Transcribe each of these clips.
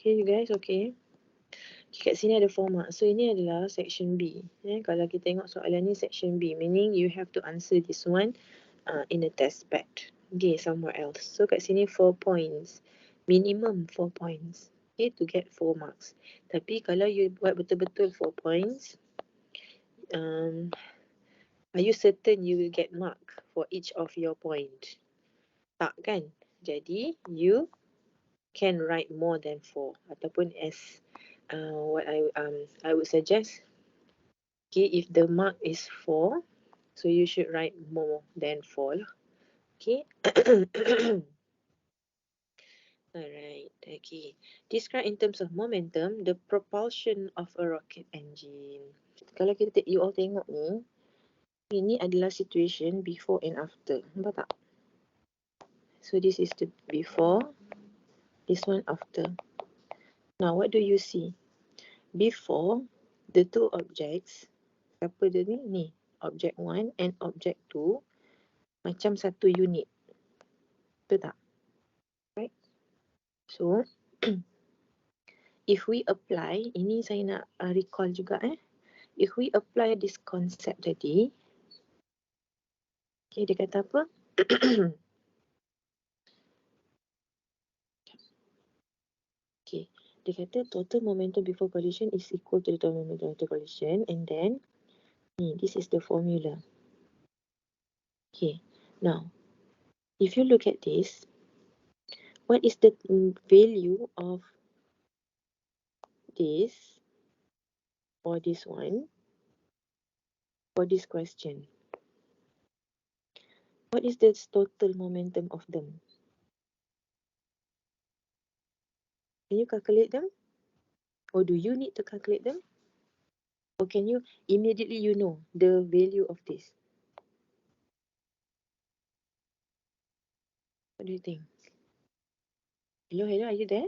Okay, you guys, okay? Kat sini ada 4 marks. So, ini adalah section B. Kalau kita tengok soalan ni section B, meaning you have to answer this one in a test pad. Okay, somewhere else. So, kat sini 4 points. Minimum 4 points. Okay, to get 4 marks. Tapi kalau you buat betul-betul 4 points, are you certain you will get mark for each of your point? Tak kan? Jadi, you can write more than 4 ataupun as what I would suggest, okay, if the mark is 4, so you should write more than 4 lah. Okay. Alright, okay. Describe in terms of momentum the propulsion of a rocket engine. Kalau kita you all tengok ni, ini adalah situation before and after. Nampak tak? So this is the before, this one after. Now what do you see? Before, the two objects, apa dia ni? Ni, object 1 and object 2, macam satu unit. Betul tak? Right? So, if we apply, ini saya nak recall juga if we apply this concept tadi, okay, dia kata apa? Okay, dia kata total momentum before collision is equal to the total momentum after collision, and then this is the formula. Okay, now if you look at this, what is the value of this or this one for this question? What is the total momentum of them? Can you calculate them? Or do you need to calculate them? Or can you immediately know the value of this? What do you think? Hello, are you there?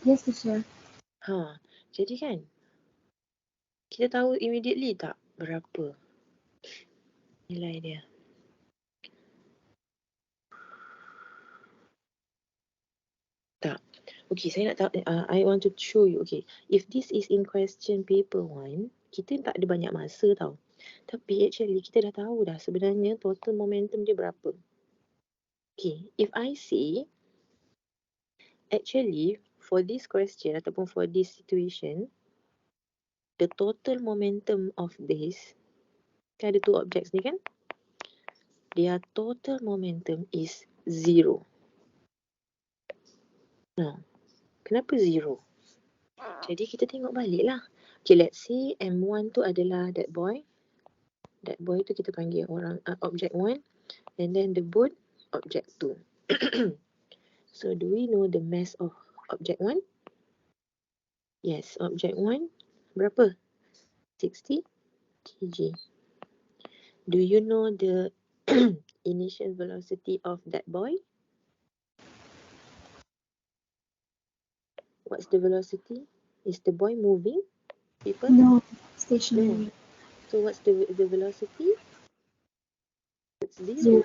Yes, teacher. Jadi kan, kita tahu immediately tak berapa nilai dia? Tak. Okay, saya nak tahu, I want to show you. Okay, if this is in question paper 1, kita tak ada banyak masa tau. Tapi actually kita dah tahu dah sebenarnya total momentum dia berapa. Okay, if I say, actually for this question ataupun for this situation, the total momentum of this, kan ada two objects ni kan, their total momentum is 0. Nah, kenapa 0? Jadi kita tengok balik lah. Okay, let's say M1 tu adalah that boy. That boy tu kita panggil orang object 1, and then the boat object 2. So do we know the mass of object 1? Yes, object 1 berapa? 60 kg. Do you know the initial velocity of that boy? What's the velocity? Is the boy moving? People? No, stationary. No. So what's the velocity? It's 0.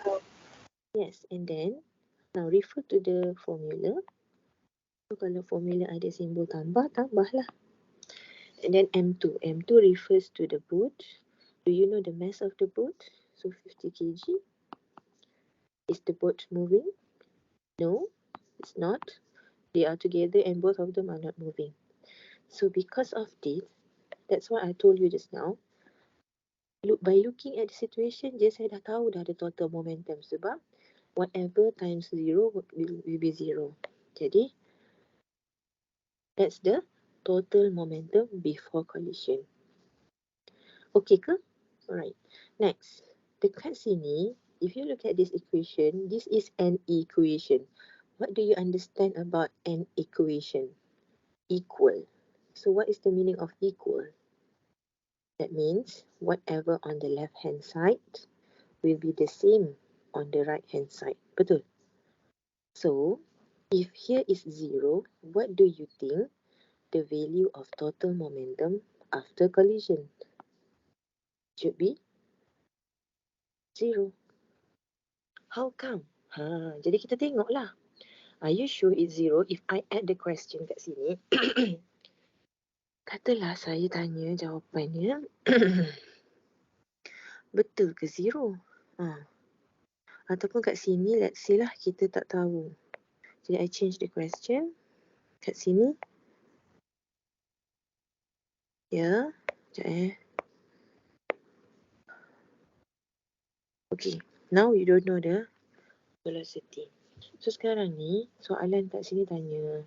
Yes, and then now refer to the formula. So kalau formula ada simbol tambah, tambahlah. And then M2. M2 refers to the boat. Do you know the mass of the boat? So 50 kg. Is the boat moving? No, it's not. They are together and both of them are not moving. So because of this, that's what I told you just now. By looking at the situation, saya dah tahu dah the total momentum sebab whatever times 0 will be 0. Jadi, that's the total momentum before collision. Okay ke? Alright. Next, dekat sini, if you look at this equation, this is an equation. What do you understand about an equation? Equal. So what is the meaning of equal? That means whatever on the left hand side will be the same on the right hand side. Betul? So, if here is 0, what do you think the value of total momentum after collision should be? 0. How come? Jadi kita tengoklah. Are you sure it's 0? If I add the question kat sini, katalah saya tanya jawapannya betul ke 0? Ataupun kat sini, let's say lah kita tak tahu. Jadi I change the question kat sini. Ya, sekejap Okay, now you don't know the velocity. So sekarang ni, soalan kat sini tanya,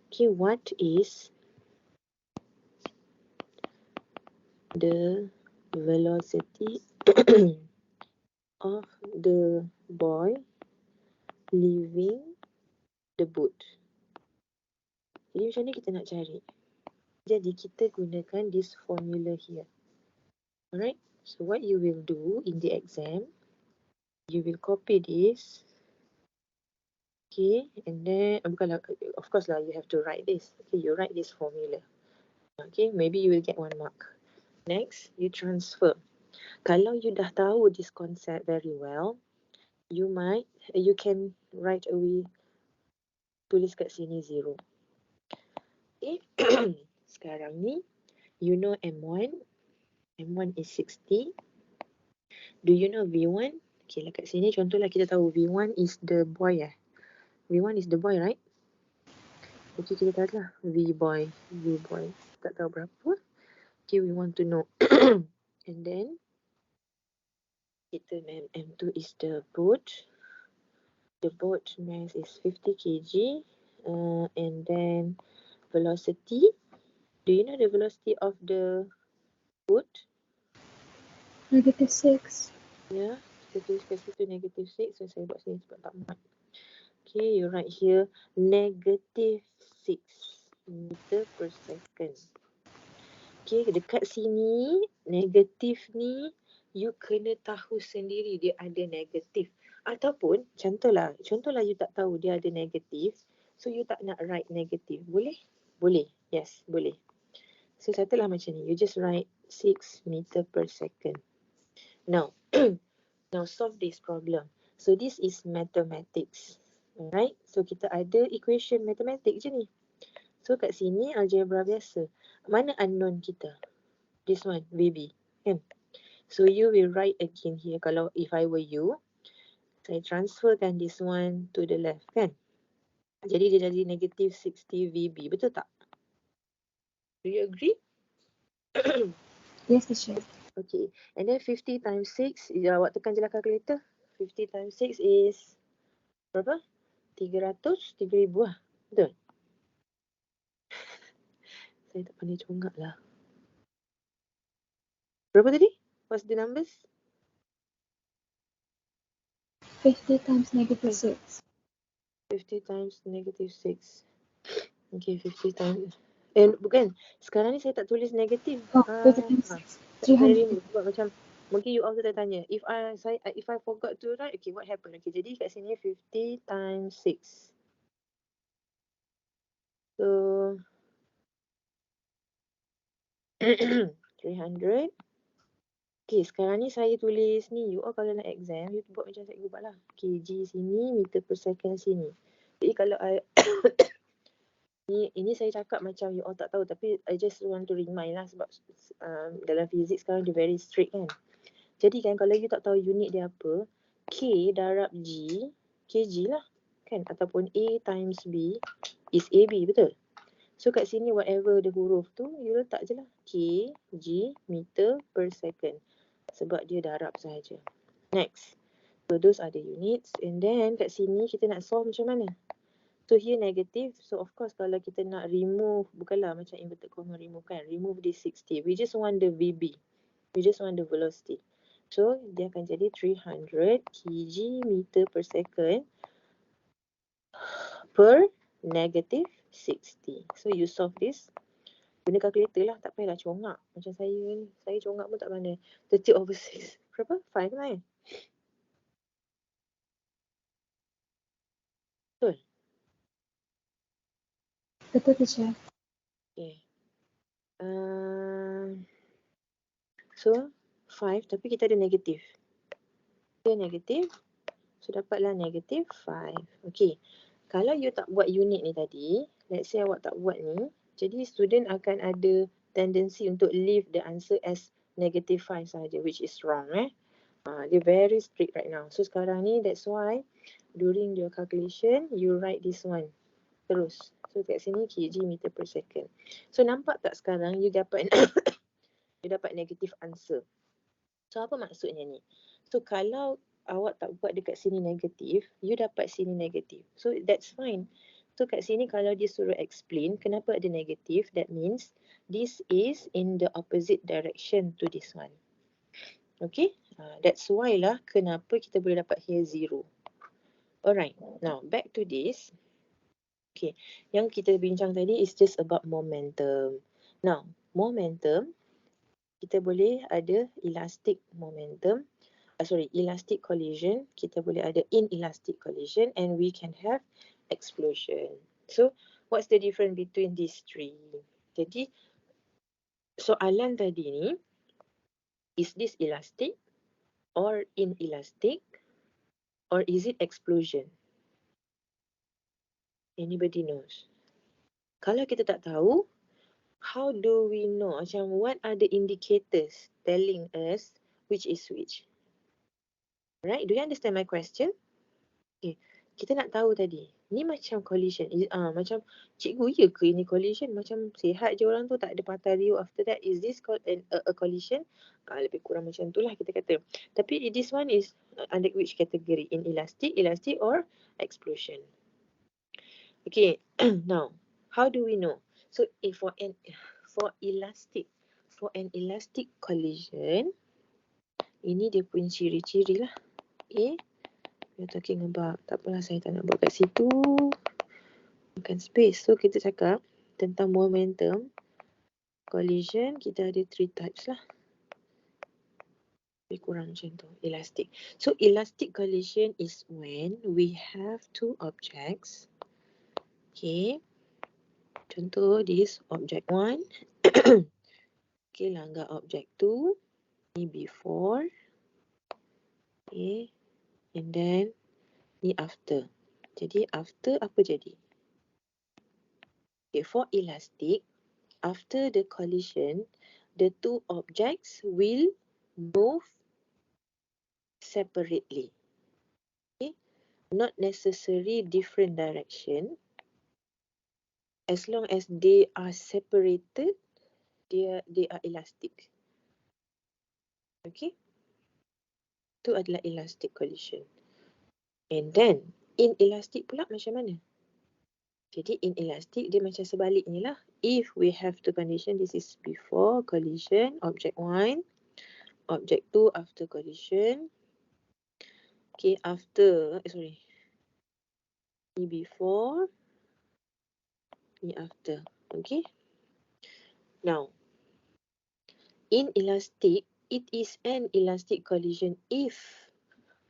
okay, what is the velocity of the boy leaving the boat? Jadi macam ni kita nak cari. Jadi kita gunakan this formula here. Alright, so what you will do in the exam, you will copy this. Okay, and then, bukanlah, of course lah, you have to write this. Okay, you write this formula. Okay, maybe you will get 1 mark. Next, you transfer. Kalau you dah tahu this concept very well, you can right away tulis kat sini 0. Okay, sekarang ni, you know M1. M1 is 60. Do you know V1? Okay lah, kat sini contohlah kita tahu V1 is the boy V1 is the boy, right? Okay, kita tahu lah V-boy. Tak tahu berapa. Okay, we want to know. And then, kita M2 is the boat. The boat mass is 50 kg. And then, velocity. Do you know the velocity of the boat? -6. Ya, kita tulis kat situ -6. So, saya buat sini sebab tak muat. Okay, you write here -6 meter per second. Okay, dekat sini, negatif ni, you kena tahu sendiri dia ada negatif. Ataupun, contohlah you tak tahu dia ada negatif, so you tak nak write negatif. Boleh? Boleh. Yes, boleh. So, satulah macam ni. You just write 6 meter per second. Now, now solve this problem. So, this is mathematics. Alright? So, kita ada equation mathematics je ni. So, kat sini, algebra biasa. Mana unknown kita? This one, VB, kan? So, you will write again here. Kalau if I were you, saya transferkan this one to the left, kan? Jadi, dia jadi negative 60 VB. Betul tak? Do you agree? Yes, teacher. Okay. And then 50 times 6, awak tekan je lah calculator. 50 times 6 is berapa? 300, 3,000 lah. Betul? Saya tak pandai congak lah. Berapa tadi? What's the numbers? 50 times -6. 50 times -6. Okay, 50 times. Bukan. Sekarang ni saya tak tulis negatif. 50 times 6. Saya 300. remove. Sebab macam, mungkin you all tu tanya. If I forgot to write, okay, what happened? Okay, jadi kat sini 50 times 6. So, 300. Okay, sekarang ni saya tulis ni. You all kalau nak exam, you buat macam saya buat lah. kg sini, meter per second sini. Jadi kalau ini saya cakap macam you all tak tahu, tapi I just want to remind lah sebab dalam fizik sekarang dia very strict kan. Jadi kan kalau you tak tahu unit dia apa, K darab G, kg lah kan, ataupun A times B is AB, betul? So kat sini whatever the huruf tu, you letak je lah kg meter per second sebab dia darab sahaja. Next, so those are the units. And then kat sini kita nak solve macam mana? So here negative, so of course kalau kita nak remove, bukanlah macam inverted comma remove kan, remove this 60, we just want the VB, we just want the velocity. So dia akan jadi 300 kg meter per second per negative 60. So you solve this, guna calculator lah, tak payahlah congak. Macam saya ni, saya congak pun tak pandai. 30/6, berapa? 5 lah kan? Betul? Betul, teacher. Okay. So 5, tapi kita ada negatif. Kita negatif. So dapatlah negative 5. Okay. Kalau you tak buat unit ni tadi, let's say awak tak buat ni, jadi student akan ada tendency untuk leave the answer as negative 5 sahaja, which is wrong. Dia very strict right now. So sekarang ni, that's why during your calculation, you write this one terus. So kat sini kg meter per second. So nampak tak sekarang you dapat you dapat negative answer. So apa maksudnya ni? So kalau awak tak buat dekat sini negatif, you dapat sini negatif. So that's fine. So kat sini kalau dia suruh explain kenapa ada negatif, that means this is in the opposite direction to this one. Okay, that's why lah kenapa kita boleh dapat here 0. Alright, now back to this. Okay, yang kita bincang tadi is just about momentum. Now, momentum, kita boleh ada elastic momentum, elastic collision, kita boleh ada inelastic collision, and we can have explosion. So, what's the difference between these three? Jadi, soalan tadi ni, is this elastic or inelastic, or is it explosion? Anybody knows? Kalau kita tak tahu, how do we know? Macam what are the indicators telling us which is which? Right? Do you understand my question? Okay. Kita nak tahu tadi, ni macam collision. Macam, cikgu, ya ke ini collision? Macam sihat je orang tu, tak ada patah riuh after that. Is this called a collision? Lebih kurang macam tu lah kita kata. Tapi this one is under which category? Inelastic, elastic or explosion? Okay, now, how do we know? So, for an elastic collision, ini dia punya ciri-ciri lah. Okay, we're talking about, tak apalah saya tak nak buat kat situ. Makan space. So, kita cakap tentang momentum collision, kita ada 3 types lah. Lebih kurang macam tu, elastic. So, elastic collision is when we have two objects. Okay, contoh this object 1. Okay, langgar object 2. Ni before. Okay, and then ni after. Jadi after apa jadi? Okay, for elastic, after the collision, the two objects will move separately. Okay, not necessarily different direction. As long as they are separated, they are elastic. Okay, itu adalah elastic collision. And then inelastic pula macam mana? Jadi inelastic dia macam sebaliknya lah. If we have two condition, this is before collision, object 1, object 2 after collision. Okay, after, ni before, ni after. Okay. Now, inelastic, it is an elastic collision if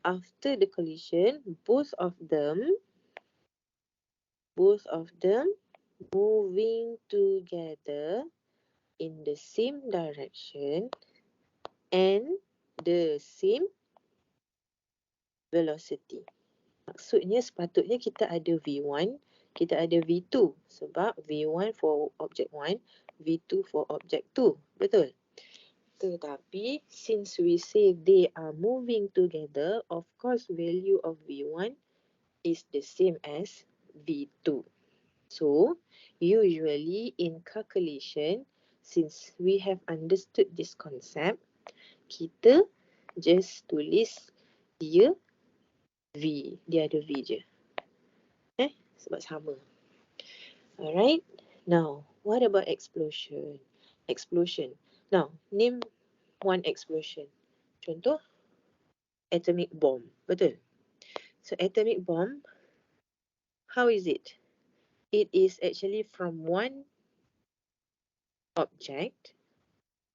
after the collision, both of them moving together in the same direction and the same velocity. Maksudnya sepatutnya kita ada V1, kita ada V2 sebab V1 for object 1, V2 for object 2. Betul? Tetapi since we say they are moving together, of course value of V1 is the same as V2. So, usually in calculation, since we have understood this concept, kita just tulis dia V. Dia ada V je. Sebab sama. Alright. Now, what about explosion? Explosion. Now, name one explosion. Contoh, atomic bomb. Betul? So, atomic bomb, how is it? It is actually from one object.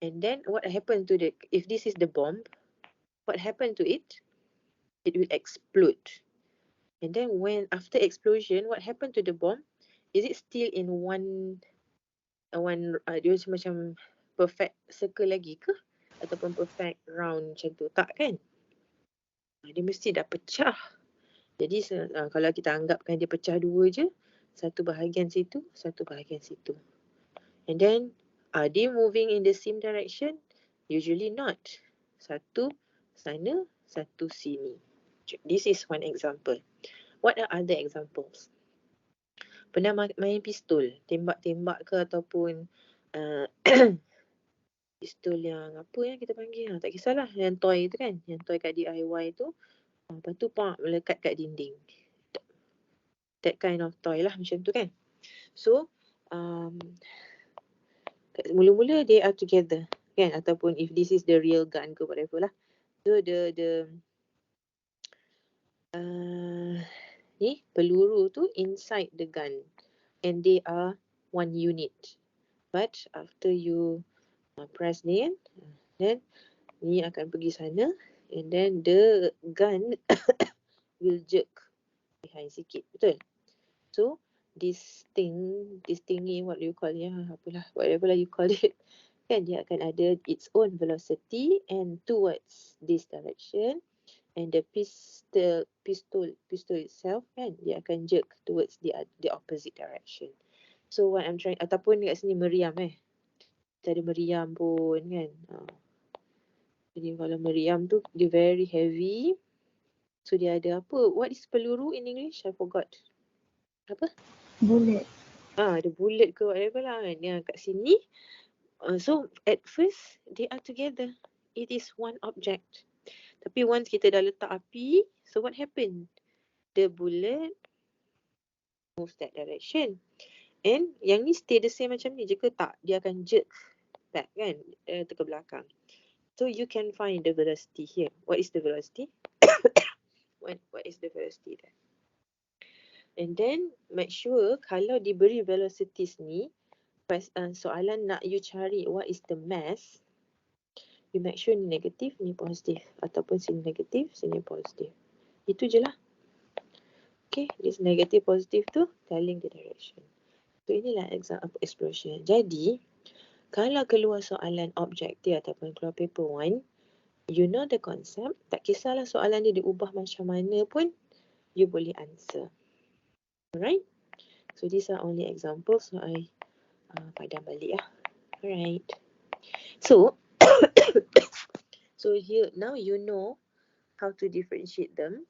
And then, what happened to if this is the bomb, what happened to it? It will explode. And then after explosion, what happened to the bomb? Is it still in one dia macam perfect circle lagi ke? Ataupun perfect round macam tu? Tak kan? Dia mesti dah pecah. Jadi kalau kita anggapkan dia pecah dua je, satu bahagian situ, satu bahagian situ. And then, are they moving in the same direction? Usually not. Satu sana, satu sini. This is one example. What are other examples? Pernah main pistol, tembak-tembak ke ataupun pistol yang apa yang kita panggil, tak kisahlah, yang toy tu kan, yang toy kat DIY tu, lepas tu melekat kat dinding. That kind of toy lah, macam tu kan. So, mula-mula they are together kan, ataupun if this is the real gun ke whatever lah. So ni peluru tu inside the gun and they are one unit. But after you press ni kan, then ni akan pergi sana and then the gun will jerk behind sikit, betul? So this thingy, what do you call it, apalah, whatever lah you call it, kan, dia akan ada its own velocity and towards this direction, and the pistol itself kan, dia akan jerk towards the opposite direction. So what I'm trying, ataupun kat sini meriam kita ada meriam pun kan. Jadi kalau meriam tu dia very heavy, so dia ada apa, what is peluru in English, I forgot. Apa? Bullet. Ada bullet ke whatever lah kan, yang kat sini. So at first they are together, it is one object. Tapi once kita dah letak api, so what happened? The bullet moves that direction. And yang ni stay the same macam ni je ke tak? Dia akan jerk back kan, ke belakang. So you can find the velocity here. What is the velocity? What is the velocity there? And then make sure kalau diberi velocities ni, soalan nak you cari what is the mass, you make sure ni negatif, ni positif, ataupun sini negatif, sini positif. Itu je lah. Okay, this negative positive tu telling the direction. So inilah example explosion. Jadi kalau keluar soalan objektif ataupun keluar paper 1, you know the concept, tak kisahlah soalan dia diubah macam mana pun, you boleh answer. Alright, so these are only examples, so I padam balik lah. Alright, so so here now you know how to differentiate them.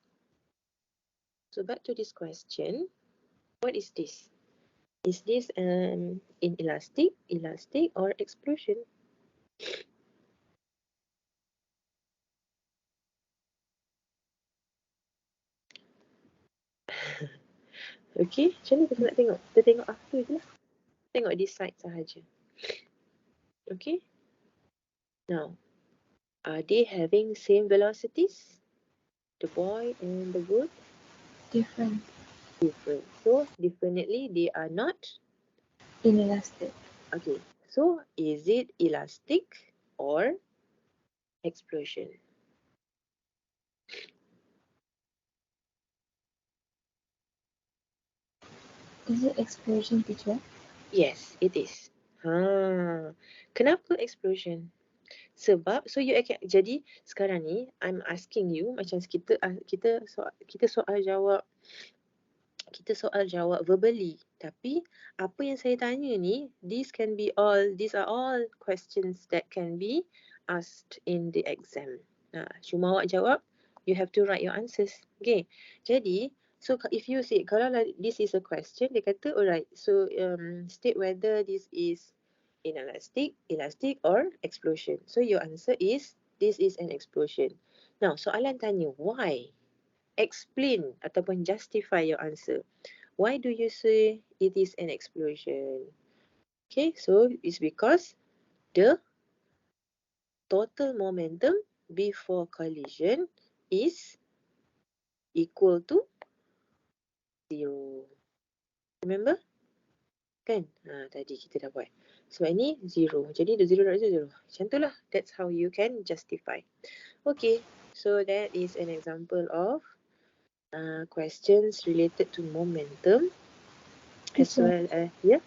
So back to this question, what is this? Is this inelastic, elastic, or explosion? Okay, macam mana kita nak tengok? Kita tengok after je lah. Tengok this side sahaja. Okay. Now, are they having same velocities? The boy and the girl? Different. Different. So, definitely they are not Inelastic. Okay. So, is it elastic or explosion? Is it explosion, teacher? Yes, it is. Kenapa explosion? Sebab, so you akan, jadi sekarang ni I'm asking you, macam kita soal jawab verbally, tapi apa yang saya tanya ni, these are all questions that can be asked in the exam. Cuma awak jawab, you have to write your answers. Okay, jadi so if you say kalau this is a question, dia kata alright, so state whether this is inelastic, elastic or explosion. So your answer is this is an explosion. Now soalan tanya why? Explain ataupun justify your answer. Why do you say it is an explosion? Okay, so it's because the total momentum before collision is equal to 0. Remember? Kan? Tadi kita dah buat. Sebab ini 0. Jadi the 0 darab 0. Macam tu lah. That's how you can justify. Okay, so that is an example of questions related to momentum. As well as, yeah?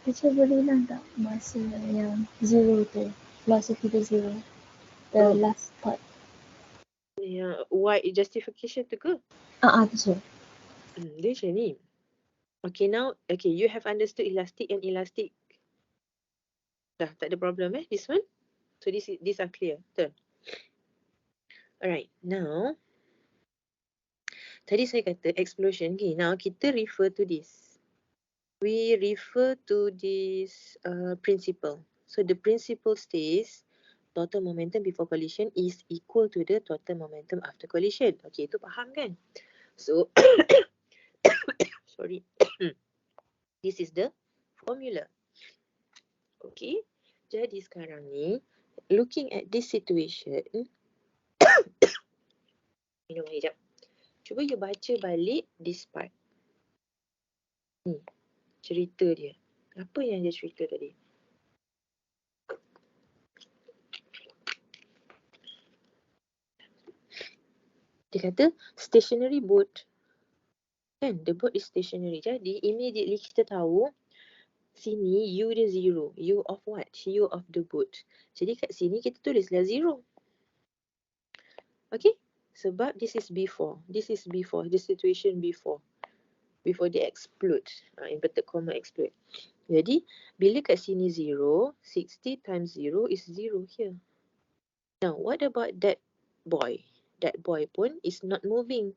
Teacher boleh ulang tak masa yang 0 tu? Velocity tu 0. The last part. Yang why justification tu ke? teacher. Dia macam ni. Okay, now, okay, you have understood elastic and elastic. Dah, tak ada problem this one. So, these are clear. Betul? Alright, now, tadi saya kata explosion. Okay, now kita refer to this. We refer to this principle. So, the principle states total momentum before collision is equal to the total momentum after collision. Okay, itu faham kan? So, sorry. This is the formula. Okay, jadi sekarang ni, looking at this situation, minum air jap. Cuba you baca balik this part. Ni, cerita dia. Apa yang dia cerita tadi? Dia kata, stationary boat. Kan, the boat is stationary. Jadi, immediately kita tahu, sini U dia zero. U of what? U of the boat. Jadi, kat sini kita tulislah zero. Okay? Sebab this is before. This is before. The situation before. Before they explode. Inverted comma explode. Jadi, bila kat sini 0, 60 times 0 is 0 here. Now, what about that boy? That boy pun is not moving.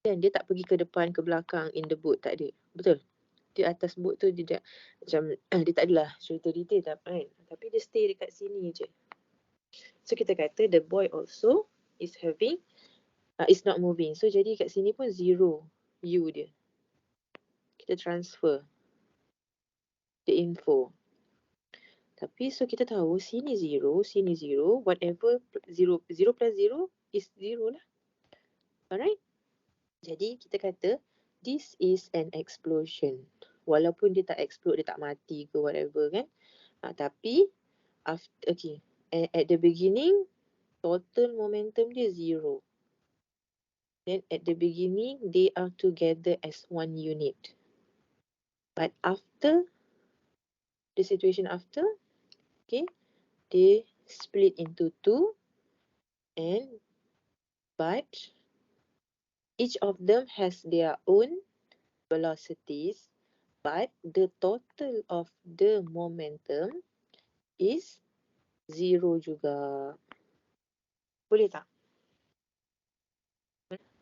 Dan dia tak pergi ke depan, ke belakang in the boat. Tak ada. Betul? Dia atas boat tu, dia macam, dia tak adalah cerita detail kan. Tapi dia stay dekat sini je. So, kita kata the boy also is having, is not moving. So, jadi kat sini pun 0 U dia. Kita transfer the info. Tapi so kita tahu sini 0, whatever 0 plus 0 is 0 lah. Alright? Jadi kita kata this is an explosion. Walaupun dia tak explode, dia tak mati ke whatever kan. Tapi after, okay, at the beginning total momentum dia 0. Then at the beginning they are together as one unit. But after the situation after, okay, they split into two, and but each of them has their own velocities, but the total of the momentum is 0 juga. Boleh tak?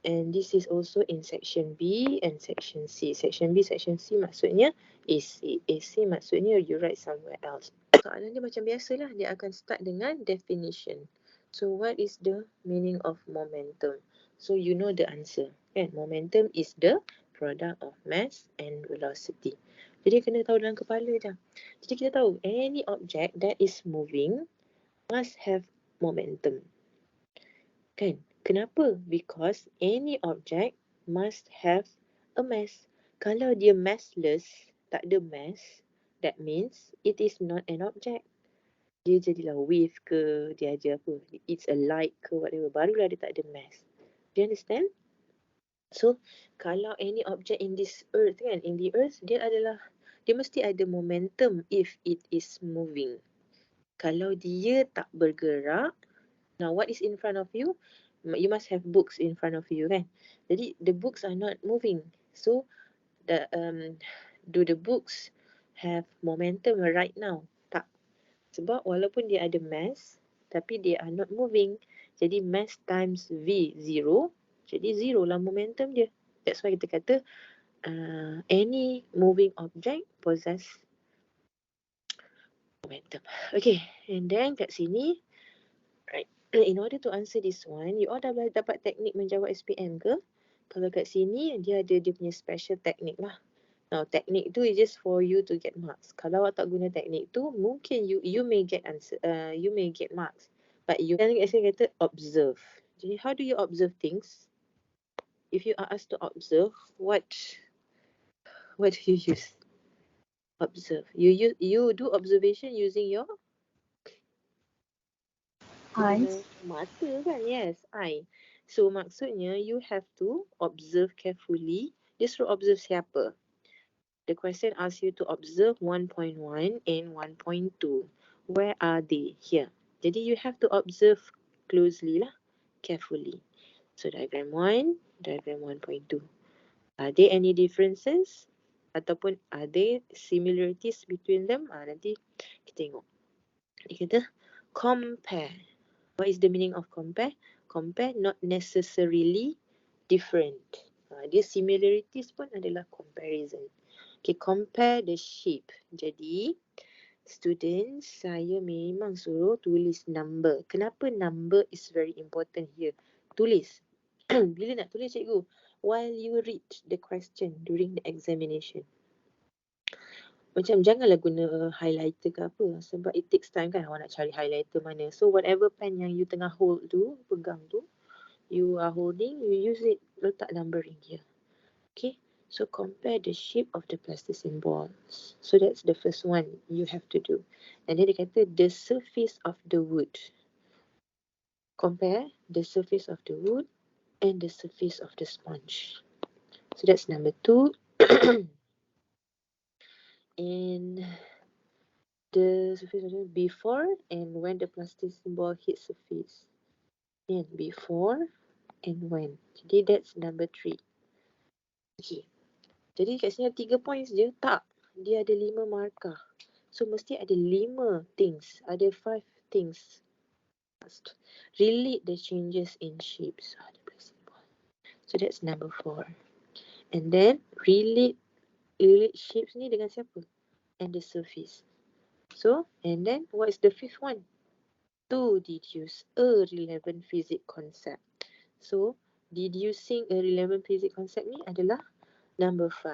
And this is also in section B and section C. Section B, section C maksudnya AC. AC maksudnya you write somewhere else. Soalan dia macam biasalah. Dia akan start dengan definition. So what is the meaning of momentum? So you know the answer. Kan? Momentum is the product of mass and velocity. Jadi kena tahu dalam kepala je. Jadi kita tahu any object that is moving must have momentum. Kan? Kenapa? Because any object must have a mass. Kalau dia massless, tak ada mass, that means it is not an object. Dia jadilah wave ke, dia aja apa, it's a light ke whatever, barulah dia tak ada mass. Do you understand? So, kalau any object in this earth kan, in the earth, dia mesti ada momentum if it is moving. Kalau dia tak bergerak, now what is in front of you? You must have books in front of you kan. Jadi the books are not moving. So do the books have momentum right now? Tak. Sebab walaupun dia ada mass, tapi they are not moving. Jadi mass times V 0. Jadi 0 lah momentum dia. That's why kita kata any moving object possess momentum. Okay, and then kat sini, right, in order to answer this one, you all dah dapat teknik menjawab SPM ke? Kalau kat sini, dia ada dia punya special teknik lah. Now, teknik tu is just for you to get marks. Kalau awak tak guna teknik tu, mungkin you may get answer, you may get marks. But you can actually kata observe. Jadi, how do you observe things? If you are asked to observe, what do you use? Observe. You do observation using your Eyes. mata kan? Yes, eye. So maksudnya you have to observe carefully. Dia suruh observe siapa? The question asks you to observe 1.1 and 1.2. Where are they? Here. Jadi you have to observe closely lah, carefully. So diagram 1, diagram 1.2. Are there any differences? Ataupun are there similarities between them? Nanti kita tengok. Dia kata compare. What is the meaning of compare? Compare not necessarily different. Dia similarities pun adalah comparison. Okay, compare the shape. Jadi, students, saya memang suruh tulis number. Kenapa number is very important here? Tulis. Bila nak tulis cikgu? While you read the question during the examination. Macam janganlah guna highlighter ke apa. Sebab it takes time kan awak nak cari highlighter mana. So whatever pen yang you tengah hold tu, pegang tu, you are holding, you use it, letak numbering here. Okay. So compare the shape of the plasticine balls. So that's the first one you have to do. And then dia kata the surface of the wood. Compare the surface of the wood and the surface of the sponge. So that's number 2. And the surface of the before and when the plasticine ball hits surface. And before and when. Jadi that's number 3. Okay. Jadi kat sini ada 3 points je. Tak. Dia ada 5 markah. So mesti ada 5 things. Ada 5 things. Relate the changes in shapes. So that's number 4. And then relate shapes ni dengan siapa? And the surface. So, and then what is the 5th one? To deduce a relevant physics concept. So, deducing a relevant physics concept ni adalah number 5.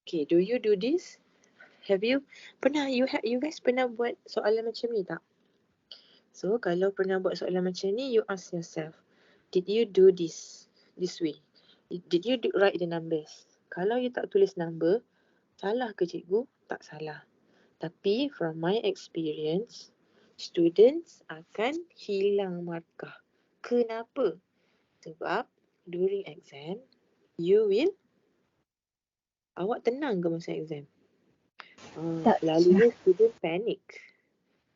Okay, do you do this? Have you pernah you guys pernah buat soalan macam ni tak? So, kalau pernah buat soalan macam ni, you ask yourself, did you do this way? Did you write the numbers? Kalau you tak tulis number, salah ke cikgu? Tak salah. Tapi from my experience, students akan hilang markah. Kenapa? Sebab during exam, awak tenang ke masa exam? Tak, Selalunya student panic.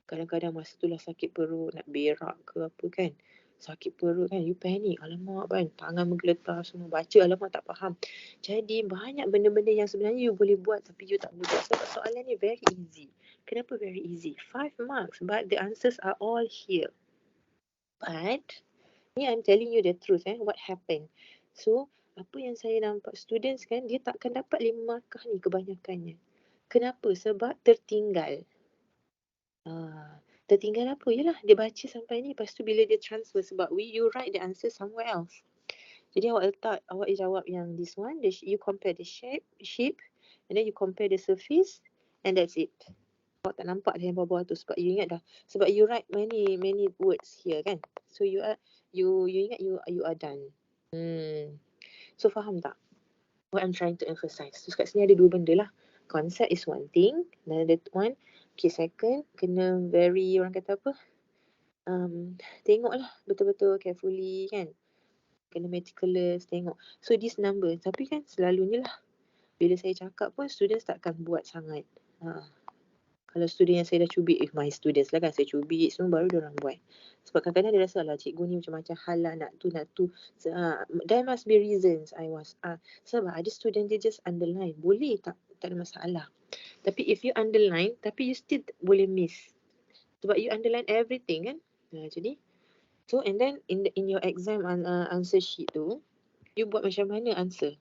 Kadang-kadang masa tu lah sakit perut, nak berak ke apa kan. Sakit perut kan, you panic. Alamak kan, tangan menggeletar semua. Baca alamak tak faham. Jadi banyak benda-benda yang sebenarnya you boleh buat tapi you tak boleh buat. Sebab soalan ni very easy. Kenapa very easy? 5 marks but the answers are all here. But, ni I'm telling you the truth what happened. So, apa yang saya nampak students kan, dia takkan dapat 5 markah ni kebanyakannya. Kenapa? Sebab tertinggal. Tertinggal apa? Yelah, dia baca sampai ni. Lepas tu bila dia transfer sebab you write the answer somewhere else. Jadi awak jawab yang this one, you compare the shape and then you compare the surface and that's it. Awak tak nampak dah yang bawah-bawah tu sebab you ingat dah. Sebab you write many words here kan. So you ingat you are done. So faham tak? What I'm trying to emphasize. So kat sini ada 2 benda lah. Concept is one thing. Another one. Okay, second, kena very, orang kata apa? Tengoklah betul-betul carefully kan. Kena meticulous, tengok. So this number, tapi kan selalunya lah. Bila saya cakap pun, students takkan buat sangat. Kalau student yang saya dah cubit, my students lah kan, saya cubit semua baru diorang buat. Sebab kadang-kadang dia rasa lah, cikgu ni macam-macam hal lah, nak tu. There must be reasons sebab ada student dia just underline. Boleh tak ada masalah. Tapi if you underline, tapi you still boleh miss. Sebab you underline everything kan. Jadi, so and then in your exam answer sheet tu, you buat macam mana answer?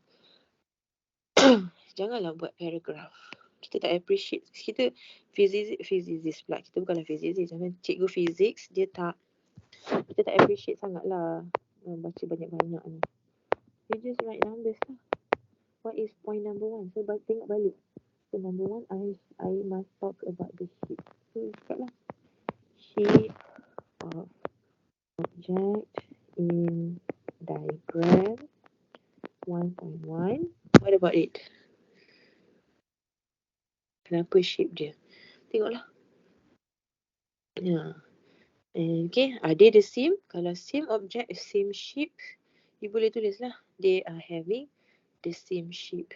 Janganlah buat paragraph. Kita tak appreciate. Kita physicist pula. Kita bukanlah physicist. Cikgu physics, kita tak appreciate sangat lah baca banyak-banyak ni. You just write numbers lah. What is point number 1? So tengok balik. So number 1, I must talk about the shape. So cakap lah. Shape of object in diagram 1.1. What about it? Kenapa shape dia? Tengoklah. Okay, are they the same? Kalau same object, same shape, you boleh tulis lah. They are having the same shape.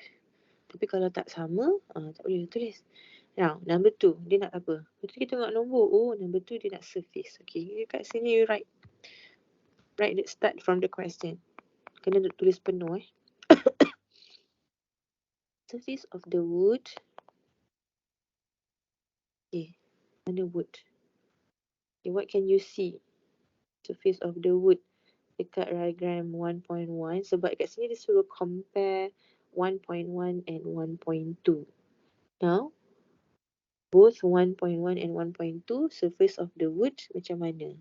Tapi kalau tak sama, tak boleh tulis. Now, number 2, dia nak apa? Lepas tu kita tengok nombor. Oh, number 2 dia nak surface. Okay, kat sini you write. Right, let's start from the question. Kena tulis penuh Surface of the wood. Okay, mana wood? Okay, what can you see? Surface of the wood dekat diagram 1.1. Sebab kat sini dia suruh compare 1.1 and 1.2. Now, both 1.1 and 1.2 surface of the wood macam mana?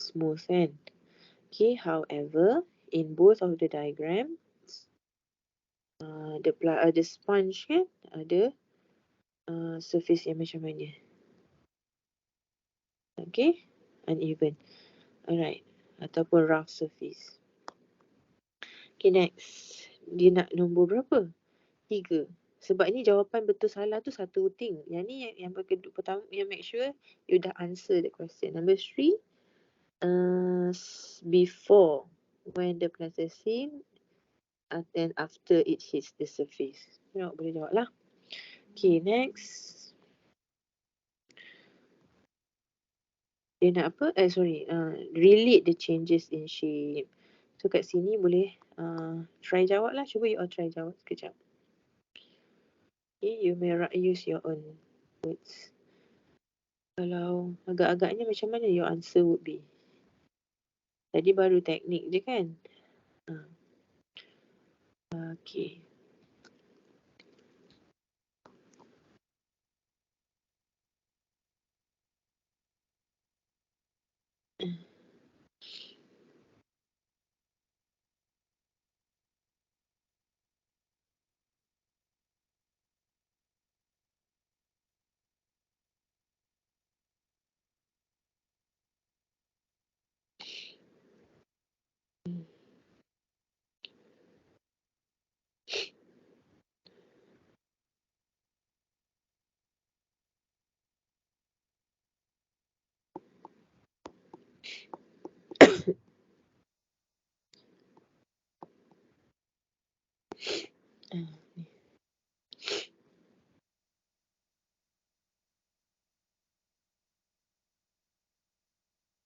Smooth kan? Okay, however, in both of the diagrams, the sponge kan ada surface yang macam mana? Okay, uneven. Alright, ataupun rough surface. Okay, next. Dia nak nombor berapa? 3. Sebab ni jawapan betul salah tu satu thing. Yang ni yang pertama, yang make sure you dah answer the question. Number 3, before, when the plasticine, and after it hits the surface. Tengok boleh jawab lah. Okay, next. Dia nak apa? Relate the changes in shape. So kat sini boleh try jawab lah. Cuba you all try jawab sekejap. Okay, you may use your own words. Kalau agak-agaknya macam mana your answer would be? Tadi baru teknik je kan? Okay.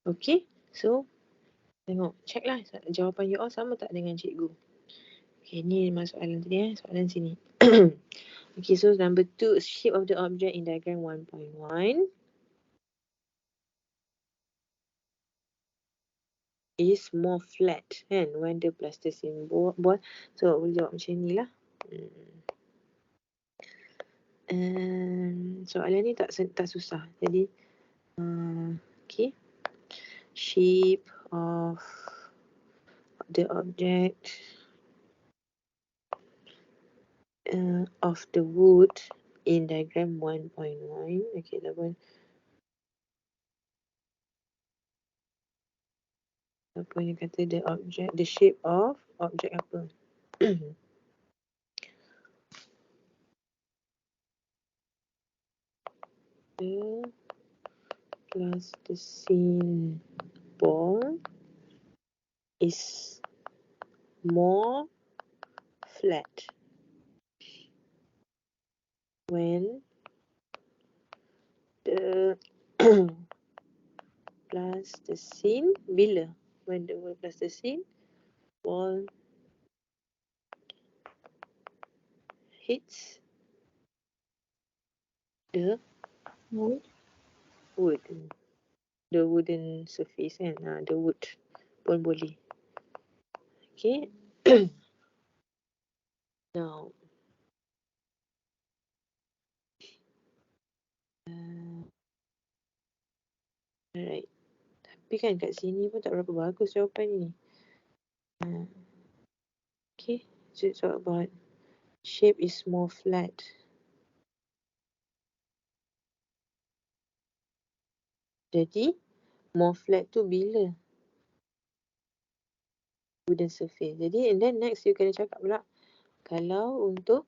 Okay, so tengok, check lah jawapan you all sama tak dengan cikgu. Okay, ni soalan tadi soalan sini. Okay, so number 2, shape of the object in diagram 1.1 is more flat kan when the plasticine ball. So boleh jawab macam ni lah. Soalan ni tak susah. Jadi okay, shape of the object of the wood in diagram 1.1. Okay, apa yang kata the shape of object apa? The plasticine ball is more flat when the plasticine bila when the plasticine ball hits the wood, the wooden surface kan, the wood pun boleh. Okay. Now alright, tapi kan kat sini pun tak berapa bagus jawapan ni. Okay, so it's all about shape is more flat. Jadi more flat tu bila wooden surface. Jadi and then next you kena cakap pula kalau untuk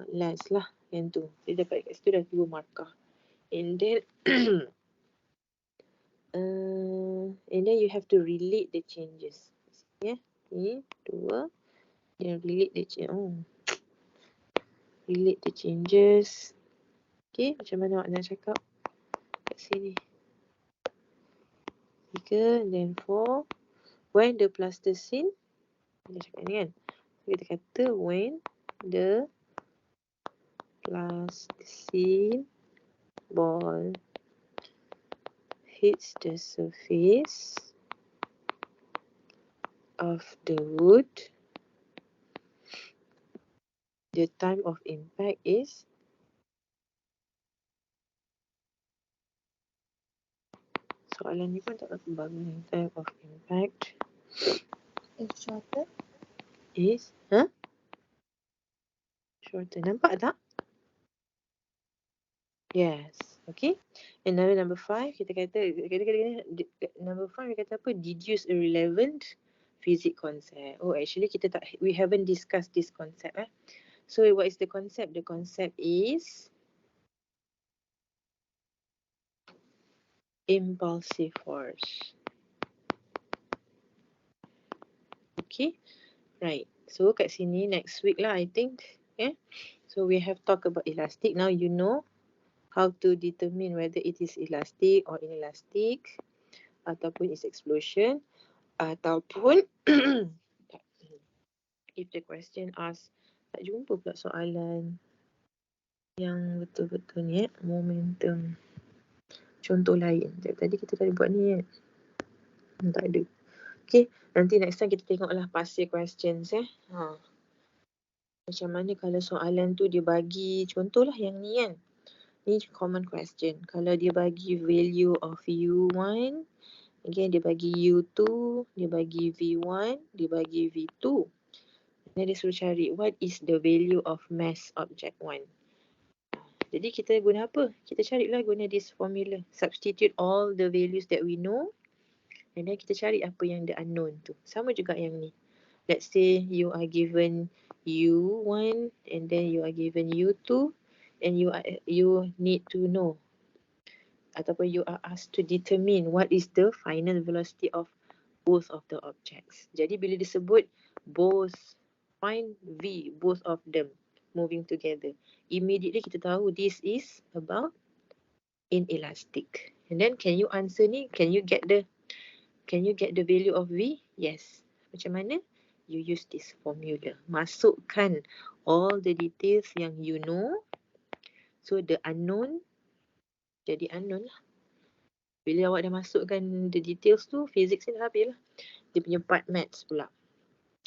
last lah yang tu. Dia dapat kat situ dah 2 markah. And then and then you have to relate the changes. Ya, ni 2. Then relate the relate the changes. Okay, macam mana awak nak cakap kat sini? 3, then 4. When the plasticine, kita cakap ni kan, kita kata when the plasticine ball hits the surface of the wood, the time of impact is, soalan ni pun tak berapa bagus. Time of impact is shorter. is shorter. Nampak tak? Yes. Okay. And number 5, kita kata number 5 kita kata apa? Deduce a relevant physics concept. Oh, actually we haven't discussed this concept. So what is the concept? The concept is impulsive force. Okay. Right. So kat sini next week lah, I think. So we have talked about elastic. Now you know how to determine whether it is elastic or inelastic, ataupun is explosion, ataupun if the question asks, tak jumpa pula soalan yang betul-betul ni momentum. Contoh lain. Tadi kita dah buat ni tak ada. Okay, nanti next time kita tengoklah past year questions Macam mana kalau soalan tu dia bagi, contohlah yang ni kan. Ni common question. Kalau dia bagi value of U1, again dia bagi U2, dia bagi V1, dia bagi V2. Dan dia suruh cari what is the value of mass object 1. Jadi kita guna apa? Kita carilah guna this formula. Substitute all the values that we know. And then kita cari apa yang the unknown tu. Sama juga yang ni. Let's say you are given U1 and then you are given U2 and you need to know ataupun you are asked to determine what is the final velocity of both of the objects. Jadi bila disebut both, find V, both of them moving together, immediately kita tahu this is about inelastic. And then can you answer ni? Can you get the value of V? Yes. Macam mana? You use this formula. Masukkan all the details yang you know. So the unknown jadi unknown lah. Bila awak dah masukkan the details tu, physics ni dah habis lah. Dia punya part maths pula.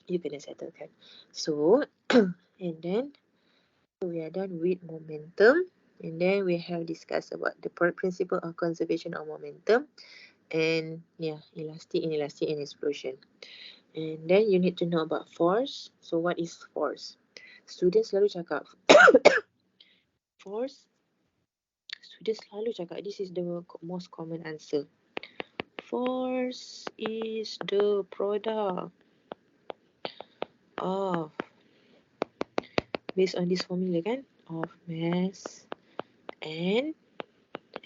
You kena settlekan. So, and then we are done with momentum. And then we have discussed about the principle of conservation of momentum. And elastic, inelastic, and explosion. And then you need to know about force. So what is force? Students selalu cakap force. Students selalu cakap this is the most common answer. Force is the product of, based on this formula kan, of mass and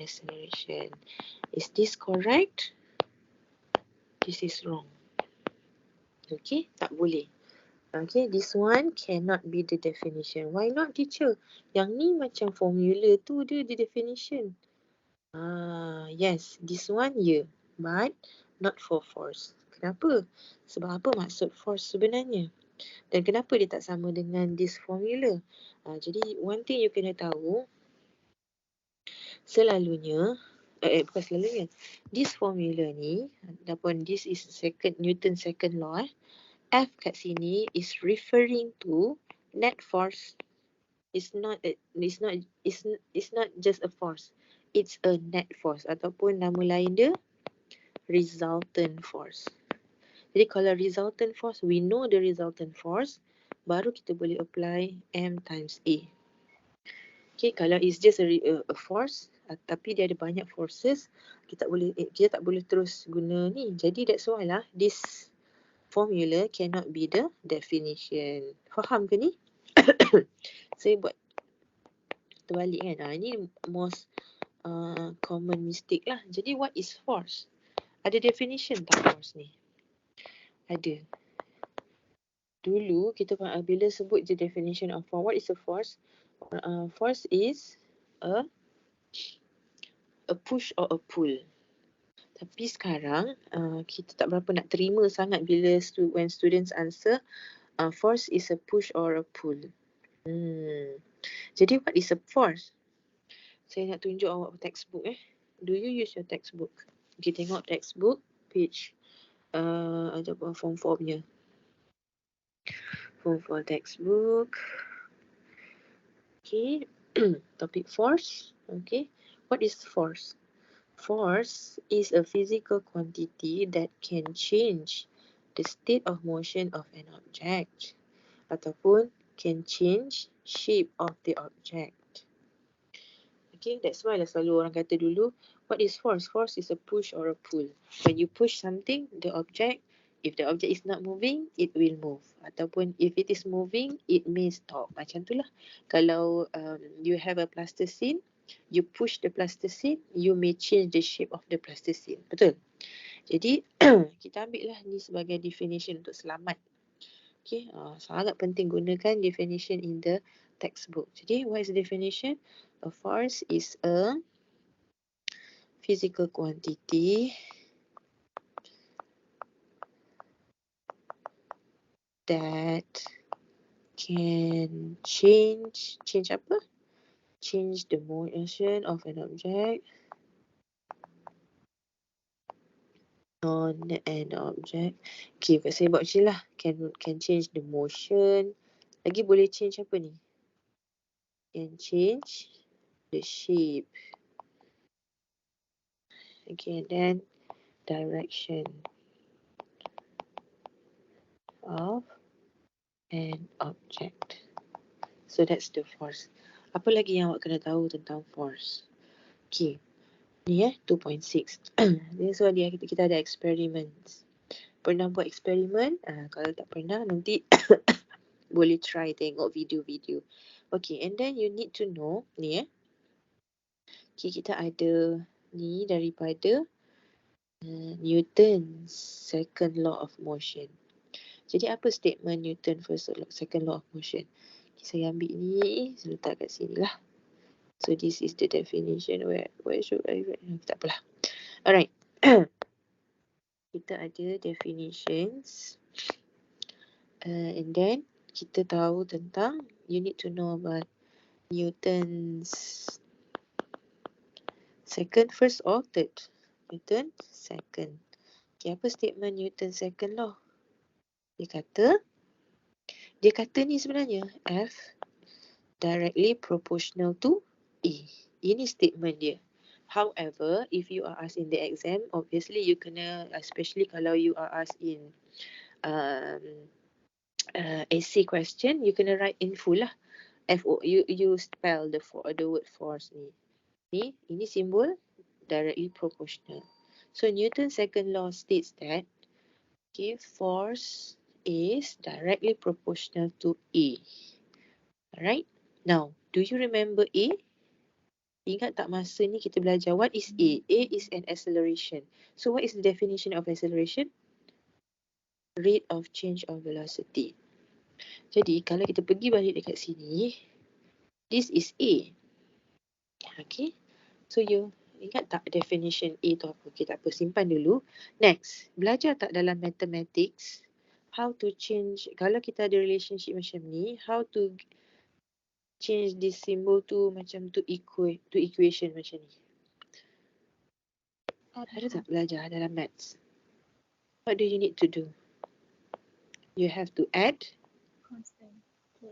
acceleration. Is this correct? This is wrong. Okay, tak boleh. Okay, this one cannot be the definition. Why not, teacher? Yang ni macam formula tu dia the definition. Yes, this one but not for force. Kenapa? Sebab apa maksud force sebenarnya? Dan kenapa dia tak sama dengan this formula? Jadi one thing you kena tahu, selalunya, bukan selalunya, this formula ni, ataupun this is Newton's second law, F kat sini is referring to net force. It's not just a force. It's a net force ataupun nama lain dia resultant force. Jadi kalau resultant force, we know the resultant force, baru kita boleh apply M times A. Okay, kalau it's just a force, tapi dia ada banyak forces, kita tak boleh terus guna ni. Jadi that's why lah this formula cannot be the definition. Faham ke ni? Saya buat terbalik kan. Ini most common mistake lah. Jadi what is force? Ada definition tak force ni? Ada. Dulu kita bila sebut the definition of force, what is a force? Force is a push or a pull. Tapi sekarang kita tak berapa nak terima sangat bila when students answer force is a push or a pull. Jadi what is a force? Saya nak tunjuk awak textbook. Do you use your textbook? Okay, tengok textbook page form 4 punya. Form 4 textbook. Okay. Topic force. Okay. What is force? Force is a physical quantity that can change the state of motion of an object ataupun can change shape of the object. Okay, that's why lah selalu orang kata dulu, what is force? Force is a push or a pull. When you push something, the object, if the object is not moving, it will move. Ataupun if it is moving, it may stop. Macam tu lah. Kalau you have a plasticine, you push the plasticine, you may change the shape of the plasticine. Betul? Jadi, kita ambil lah ni sebagai definition untuk selamat. Okay, sangat penting gunakan definition in the textbook. Jadi, what is the definition? A force is a physical quantity that can change apa? Change the motion of an object on an object. Okay, saya buat macam ni lah. Can change the motion. Lagi boleh change apa ni? Can change the shape. Okay, then direction of an object. So that's the force. Apa lagi yang awak kena tahu tentang force? Okay. Ni 2.6. Ni soal dia kita ada experiments. Pernah buat eksperimen? Kalau tak pernah nanti boleh try tengok video-video. Okay, and then you need to know ni okay, kita ada ni daripada Newton's second law of motion. Jadi apa statement Newton second law of motion? Okay, saya ambil ni, saya letak kat sini lah. So this is the definition. Where should I write? Tak apalah. Alright. Kita ada definitions. And then kita tahu tentang, you need to know about Newton's first or third? Newton second. Okay, apa statement Newton second law? Dia kata ni sebenarnya F directly proportional to E. Ini statement dia. However, if you are asked in the exam, obviously you kena, especially kalau you are asked in essay question, you kena write in full lah. You spell the word force ni. Ini simbol directly proportional. So Newton's second law states that okay, force is directly proportional to E. Alright. Now, do you remember A? Ingat tak masa ni kita belajar what is A? A is an acceleration. So what is the definition of acceleration? Rate of change of velocity. Jadi kalau kita pergi balik dekat sini, this is A. Okay. So you ingat tak definition A tu apa? Okay, tak apa, simpan dulu. Next, belajar tak dalam mathematics how to change, kalau kita ada relationship macam ni, how to change this symbol tu macam to equation macam ni. Ada tak belajar dalam maths? What do you need to do? You have to add Constant.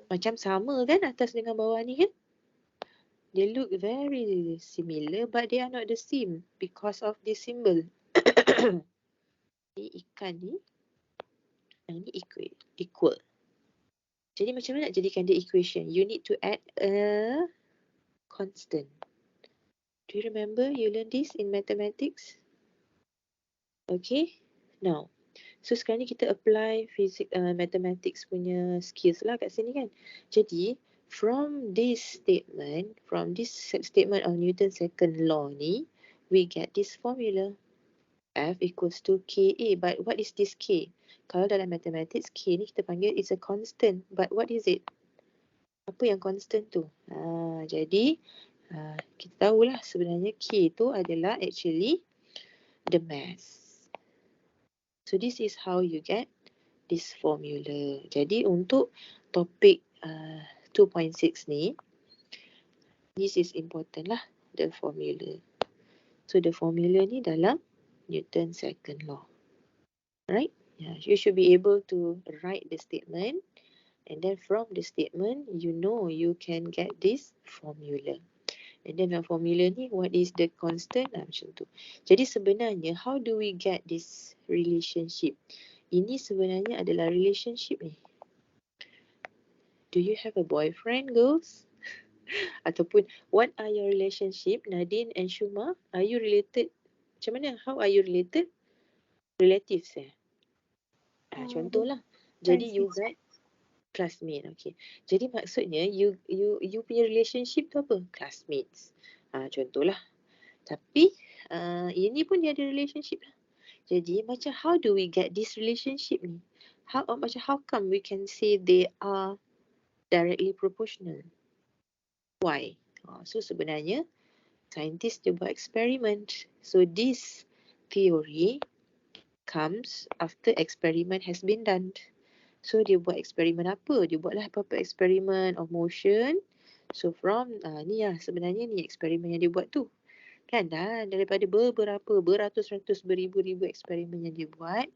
macam sama kan atas dengan bawah ni kan? They look very similar but they are not the same because of this symbol. Ni ikan ni, yang ni equal. Jadi macam mana nak jadikan dia equation? You need to add a constant. Do you remember you learned this in mathematics? Okay, now. So sekarang ni kita apply mathematics punya skills lah kat sini kan. Jadi, from this statement of Newton's second law ni, we get this formula. F equals to KA. But what is this K? Kalau dalam mathematics, K ni kita panggil is a constant. But what is it? Apa yang constant tu? Jadi, kita tahulah sebenarnya K tu adalah actually the mass. So this is how you get this formula. Jadi untuk topik 2.6 ni, this is important lah, the formula. So the formula ni dalam Newton's second law. Right? Yeah, you should be able to write the statement, and then from the statement, you know you can get this formula. And then the formula ni, what is the constant? Macam tu. Jadi sebenarnya, how do we get this relationship? Ini sebenarnya adalah relationship ni. Do you have a boyfriend, girls? Ataupun, what are your relationship, Nadine and Shuma? Are you related? Macam mana? How are you related? Relatives contohlah. Jadi you got classmate. Okay. Jadi maksudnya you punya relationship tu apa? Classmates. Contohlah. Tapi ini pun dia ada relationship lah. Jadi macam how do we get this relationship ni? Macam how come we can say they are directly proportional? Why? So sebenarnya scientist dia buat eksperimen. So this theory comes after experiment has been done. So dia buat eksperimen apa? Dia buatlah apa-apa eksperimen of motion. So from ni lah sebenarnya ni eksperimen yang dia buat tu. Kan dah daripada beratus-ratus beribu-ribu eksperimen yang dia buat,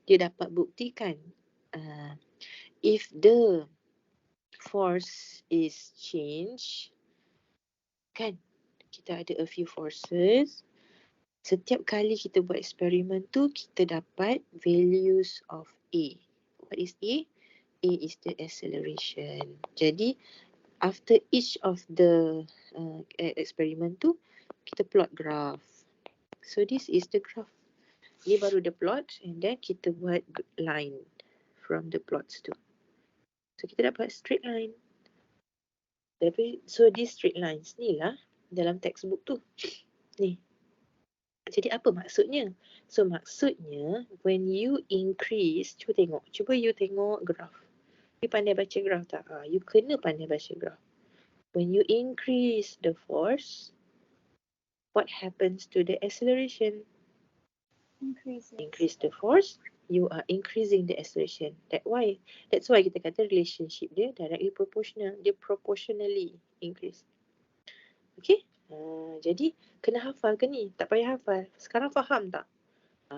dia dapat buktikan if the force is changed, kan kita ada a few forces. Setiap kali kita buat eksperimen tu, kita dapat values of A. What is A? A is the acceleration. Jadi, after each of the experiment tu, kita plot graph. So, this is the graph. Ni baru the plot, and then kita buat line from the plots tu. So, kita dapat straight line. So, these straight lines ni lah dalam textbook tu. Ni. Jadi apa maksudnya? So maksudnya when you increase, cuba you tengok graph. You pandai baca graph tak? You kena pandai baca graph. When you increase the force, what happens to the acceleration? Increase the force, you are increasing the acceleration. That's why kita kata relationship dia directly proportional. Dia proportionally increase. Okay? Jadi kena hafal ke ni? Tak payah hafal. Sekarang faham tak?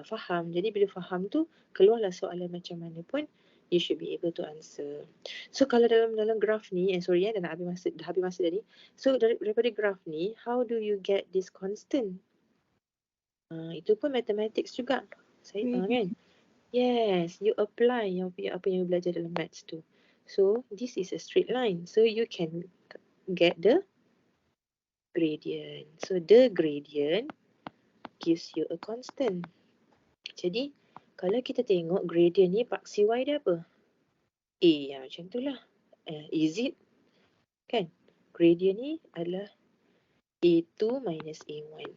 Faham. Jadi bila faham tu, keluarlah soalan macam mana pun, you should be able to answer. So kalau dalam graf ni, dah nak habis masa tadi. So daripada graf ni, how do you get this constant? Itu pun mathematics juga. Kan? Yes, you apply apa yang you belajar dalam maths tu. So this is a straight line. So you can get the gradient. So the gradient gives you a constant. Jadi, kalau kita tengok gradient ni, paksi Y dia apa? A, macam tu lah. Is it? Kan? Gradient ni adalah A2 minus A1.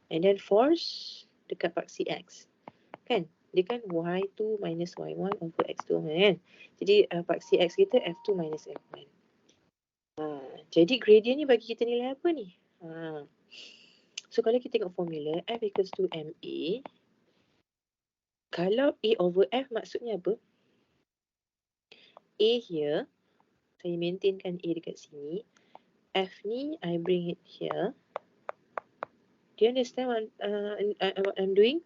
And then force dekat paksi X. Kan? Dia kan Y2 minus Y1 over X2 kan? Jadi, paksi X kita F2 minus F1. Jadi, gradient ni bagi kita nilai apa ni? So, kalau kita tengok formula, F equals to MA. Kalau A over F maksudnya apa? A here, saya maintainkan A dekat sini. F ni, I bring it here. Do you understand what I'm doing?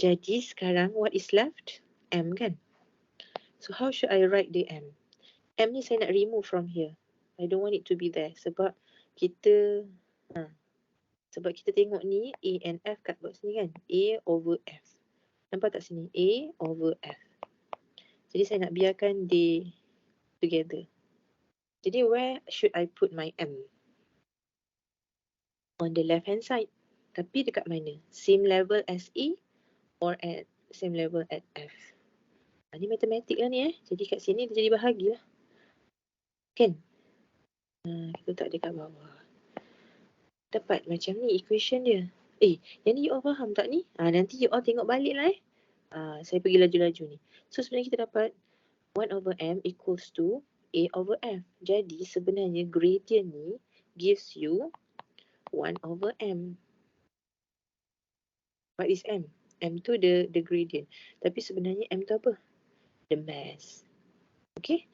Jadi sekarang, what is left? M kan? So how should I write the M? M ni saya nak remove from here. I don't want it to be there. Sebab kita tengok ni, A and F kat box ni kan? A over F. Nampak tak sini? A over F. Jadi saya nak biarkan they together. Jadi where should I put my M? On the left hand side. Tapi dekat mana? Same level as A or at same level at F? Ni matematik lah ni Jadi kat sini dia jadi bahagi lah. Kan? Kita tak dekat bawah. Dapat macam ni equation dia. Yang ni you all faham tak ni? Nanti you all tengok balik lah saya pergi laju-laju ni. So sebenarnya kita dapat 1 over M equals to A over F. Jadi sebenarnya gradient ni gives you 1 over M. What is M? M tu the gradient. Tapi sebenarnya M tu apa? The mass. Okay?